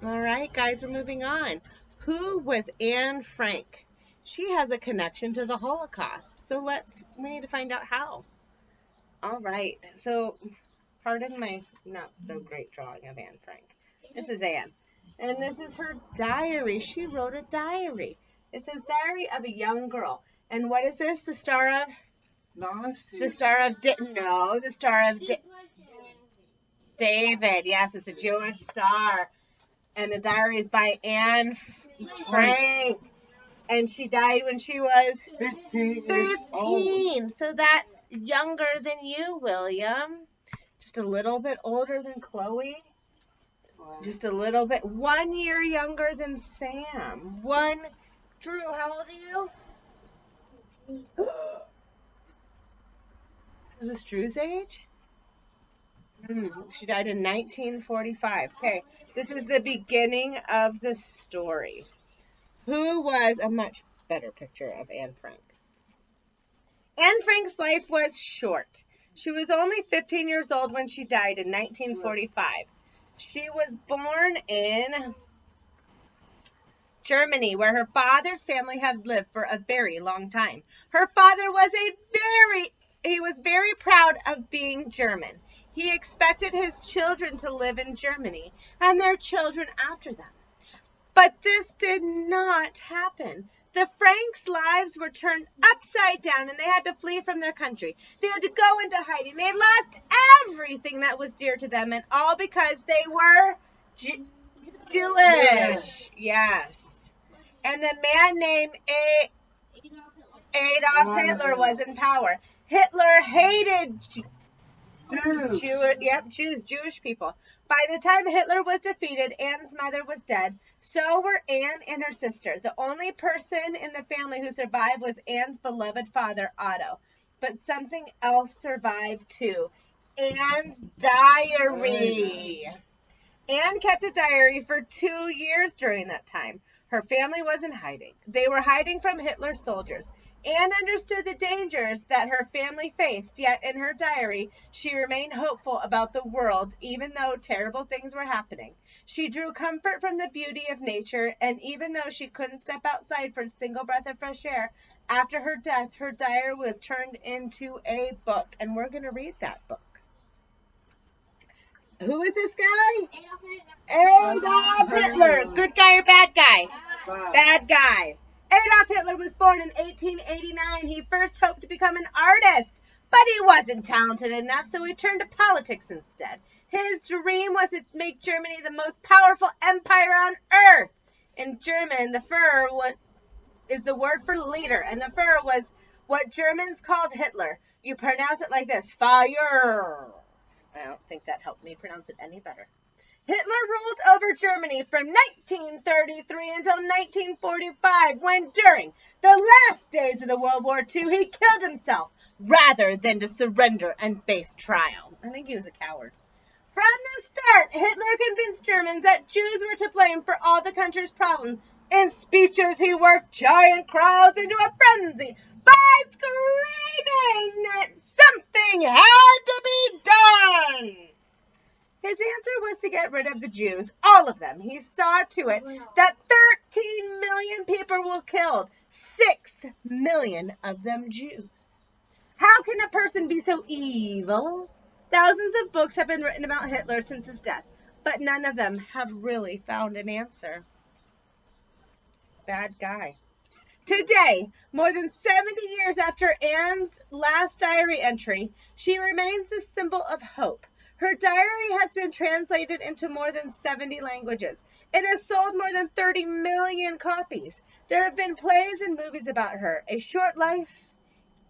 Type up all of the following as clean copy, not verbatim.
All right, guys, we're moving on. Who was Anne Frank? She has a connection to the Holocaust. So we need to find out how. All right. So, pardon my not so great drawing of Anne Frank. This is Anne. And this is her diary. She wrote a diary. It says Diary of a Young Girl. And what is this? The Star of? The Star of no, the Star of David. Yes, it's a Jewish star. And the diary is by Anne Frank. And she died when she was 15. So that's younger than you, William. Just a little bit older than Chloe. Just a little bit. 1 year younger than Sam. Drew, how old are you? Is this Drew's age? She died in 1945. Okay, this is the beginning of the story. Who was a much better picture of Anne Frank? Anne Frank's life was short. She was only 15 years old when she died in 1945. She was born in Germany, where her father's family had lived for a very long time. Her father was he was very proud of being German. He expected his children to live in Germany and their children after them. But this did not happen. The Franks' lives were turned upside down and they had to flee from their country. They had to go into hiding. They lost everything that was dear to them, and all because they were Jewish. Yes. And the man named Adolf Hitler was in power. Hitler hated Jewish people. By the time Hitler was defeated, Anne's mother was dead. So were Anne and her sister. The only person in the family who survived was Anne's beloved father, Otto. But something else survived too. Anne's diary. Anne kept a diary for 2 years during that time. Her family was in hiding. They were hiding from Hitler's soldiers. Anne understood the dangers that her family faced, yet in her diary, she remained hopeful about the world, even though terrible things were happening. She drew comfort from the beauty of nature, and even though she couldn't step outside for a single breath of fresh air, after her death, her diary was turned into a book, and we're going to read that book. Who is this guy? Adolf Hitler. Good guy or bad guy? Bad guy. Adolf Hitler was born in 1889. He first hoped to become an artist, but he wasn't talented enough, so he turned to politics instead. His dream was to make Germany the most powerful empire on earth. In German, the Führer is the word for leader, and the Führer was what Germans called Hitler. You pronounce it like this, Fire. I don't think that helped me pronounce it any better. Hitler ruled over Germany from 1933 until 1945, when during the last days of the World War II, he killed himself rather than to surrender and face trial. I think he was a coward. From the start, Hitler convinced Germans that Jews were to blame for all the country's problems. In speeches, he worked giant crowds into a frenzy by screaming that something had to be done. His answer was to get rid of the Jews, all of them. He saw to it that 13 million people were killed, 6 million of them Jews. How can a person be so evil? Thousands of books have been written about Hitler since his death, but none of them have really found an answer. Bad guy. Today, more than 70 years after Anne's last diary entry, she remains a symbol of hope. Her diary has been translated into more than 70 languages. It has sold more than 30 million copies. There have been plays and movies about her. A short life,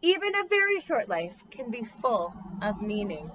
even a very short life, can be full of meaning.